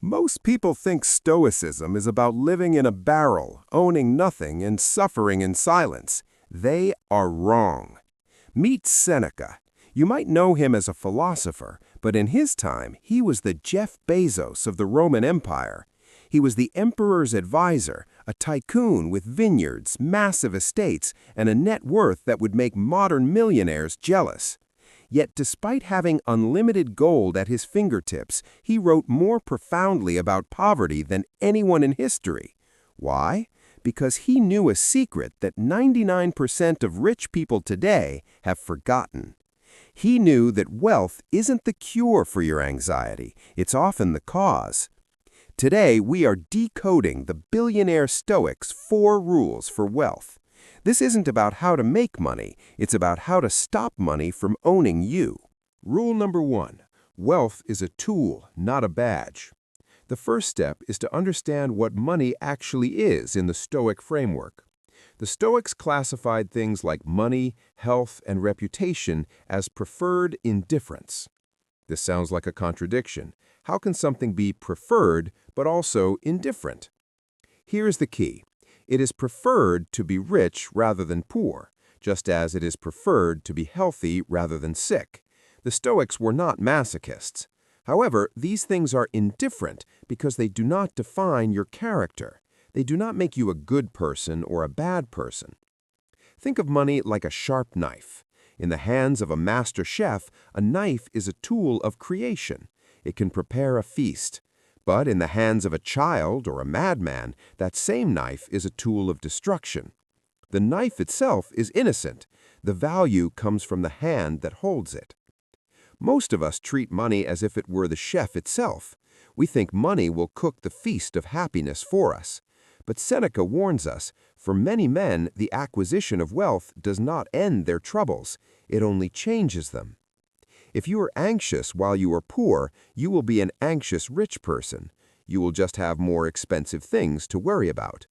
Most people think Stoicism is about living in a barrel, owning nothing, and suffering in silence. They are wrong. Meet Seneca. You might know him as a philosopher, but in his time, he was the Jeff Bezos of the Roman Empire. He was the emperor's advisor, a tycoon with vineyards, massive estates, and a net worth that would make modern millionaires jealous. Yet despite having unlimited gold at his fingertips, he wrote more profoundly about poverty than anyone in history. Why? Because he knew a secret that 99% of rich people today have forgotten. He knew that wealth isn't the cure for your anxiety, it's often the cause. Today, we are decoding the billionaire Stoic's 4 rules for wealth. This isn't about how to make money, it's about how to stop money from owning you. Rule number 1. Wealth is a tool, not a badge. The first step is to understand what money actually is in the Stoic framework. The Stoics classified things like money, health, and reputation as preferred indifference. This sounds like a contradiction. How can something be preferred but also indifferent? Here's the key. It is preferred to be rich rather than poor, just as it is preferred to be healthy rather than sick. The Stoics were not masochists. However, these things are indifferent because they do not define your character. They do not make you a good person or a bad person. Think of money like a sharp knife. In the hands of a master chef, a knife is a tool of creation. It can prepare a feast. But in the hands of a child or a madman, that same knife is a tool of destruction. The knife itself is innocent. The value comes from the hand that holds it. Most of us treat money as if it were the chef itself. We think money will cook the feast of happiness for us. But Seneca warns us, for many men, the acquisition of wealth does not end their troubles. It only changes them. If you are anxious while you are poor, you will be an anxious rich person. You will just have more expensive things to worry about.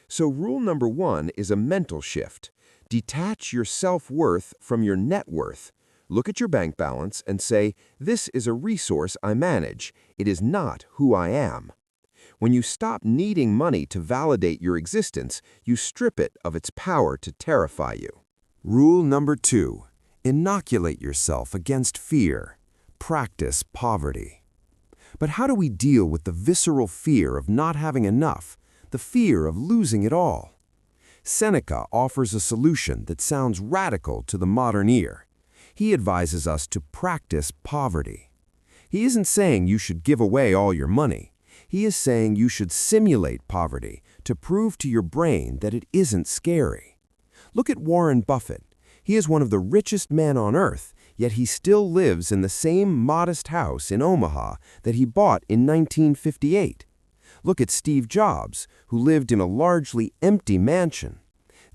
So rule number 1 is a mental shift. Detach your self-worth from your net worth. Look at your bank balance and say, this is a resource I manage. It is not who I am. When you stop needing money to validate your existence, you strip it of its power to terrify you. Rule number 2. Inoculate yourself against fear. Practice poverty. But how do we deal with the visceral fear of not having enough, the fear of losing it all? Seneca offers a solution that sounds radical to the modern ear. He advises us to practice poverty. He isn't saying you should give away all your money. He is saying you should simulate poverty to prove to your brain that it isn't scary. Look at Warren Buffett. He is one of the richest men on earth, yet he still lives in the same modest house in Omaha that he bought in 1958. Look at Steve Jobs, who lived in a largely empty mansion.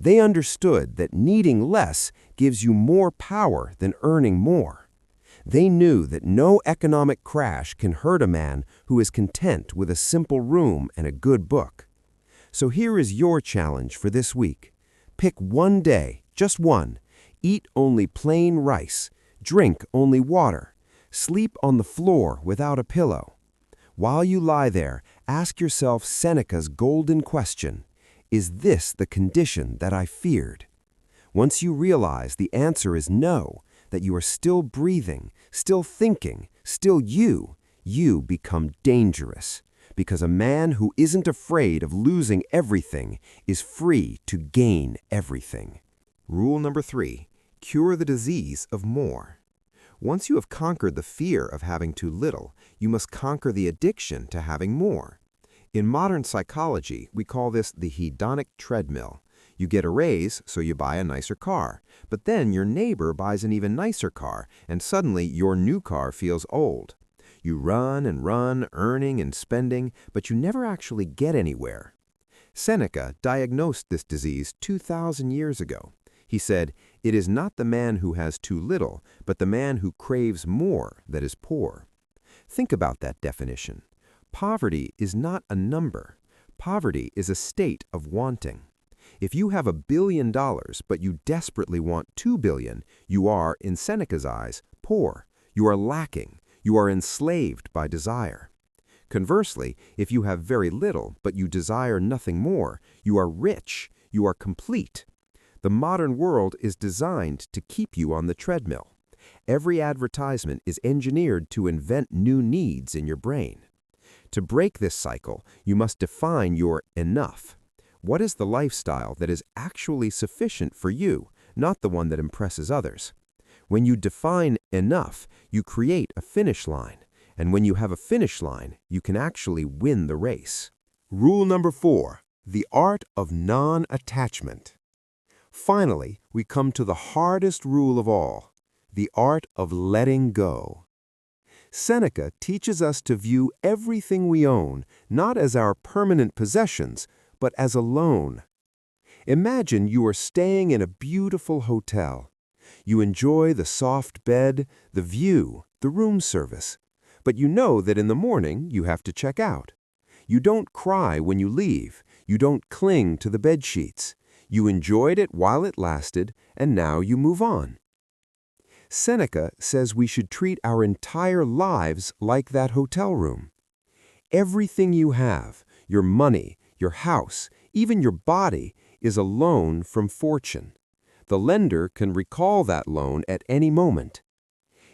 They understood that needing less gives you more power than earning more. They knew that no economic crash can hurt a man who is content with a simple room and a good book. So here is your challenge for this week. Pick one day, just one. Eat only plain rice, drink only water, sleep on the floor without a pillow. While you lie there, ask yourself Seneca's golden question, is this the condition that I feared? Once you realize the answer is no, that you are still breathing, still thinking, still you become dangerous, because a man who isn't afraid of losing everything is free to gain everything. Rule number 3. Cure the disease of more. Once you have conquered the fear of having too little, you must conquer the addiction to having more. In modern psychology, we call this the hedonic treadmill. You get a raise, so you buy a nicer car. But then your neighbor buys an even nicer car, and suddenly your new car feels old. You run and run, earning and spending, but you never actually get anywhere. Seneca diagnosed this disease 2,000 years ago. He said, "It is not the man who has too little, but the man who craves more that is poor." Think about that definition. Poverty is not a number. Poverty is a state of wanting. If you have $1 billion, but you desperately want $2 billion, you are, in Seneca's eyes, poor. You are lacking. You are enslaved by desire. Conversely, if you have very little but you desire nothing more, you are rich, you are complete. The modern world is designed to keep you on the treadmill. Every advertisement is engineered to invent new needs in your brain. To break this cycle, you must define your enough. What is the lifestyle that is actually sufficient for you, not the one that impresses others? When you define enough, you create a finish line. And when you have a finish line, you can actually win the race. Rule number 4, the art of non-attachment. Finally, we come to the hardest rule of all, the art of letting go. Seneca teaches us to view everything we own not as our permanent possessions, but as a loan. Imagine you are staying in a beautiful hotel. You enjoy the soft bed, the view, the room service. But you know that in the morning you have to check out. You don't cry when you leave. You don't cling to the bed sheets. You enjoyed it while it lasted, and now you move on. Seneca says we should treat our entire lives like that hotel room. Everything you have, your money, your house, even your body, is a loan from fortune. The lender can recall that loan at any moment.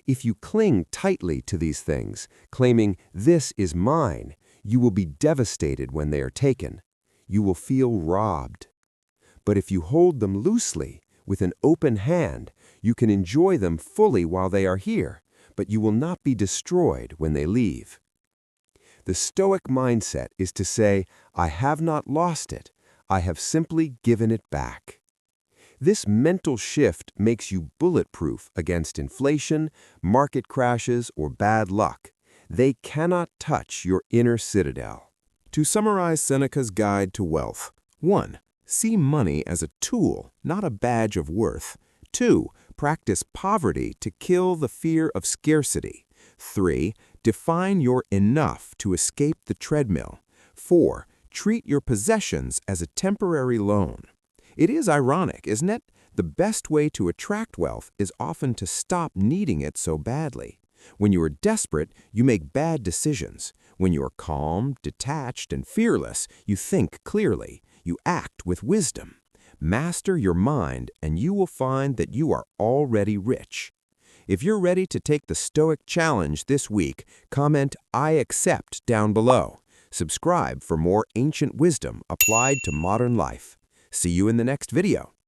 If you cling tightly to these things, claiming, "This is mine," you will be devastated when they are taken. You will feel robbed. But if you hold them loosely, with an open hand, you can enjoy them fully while they are here, but you will not be destroyed when they leave. The Stoic mindset is to say, "I have not lost it, I have simply given it back." This mental shift makes you bulletproof against inflation, market crashes, or bad luck. They cannot touch your inner citadel. To summarize Seneca's guide to wealth: 1. See money as a tool, not a badge of worth. 2. Practice poverty to kill the fear of scarcity. 3. Define your enough to escape the treadmill. 4. Treat your possessions as a temporary loan. It is ironic, isn't it? The best way to attract wealth is often to stop needing it so badly. When you are desperate, you make bad decisions. When you are calm, detached, and fearless, you think clearly. You act with wisdom. Master your mind, and you will find that you are already rich. If you're ready to take the Stoic challenge this week, comment "I accept" down below. Subscribe for more ancient wisdom applied to modern life. See you in the next video.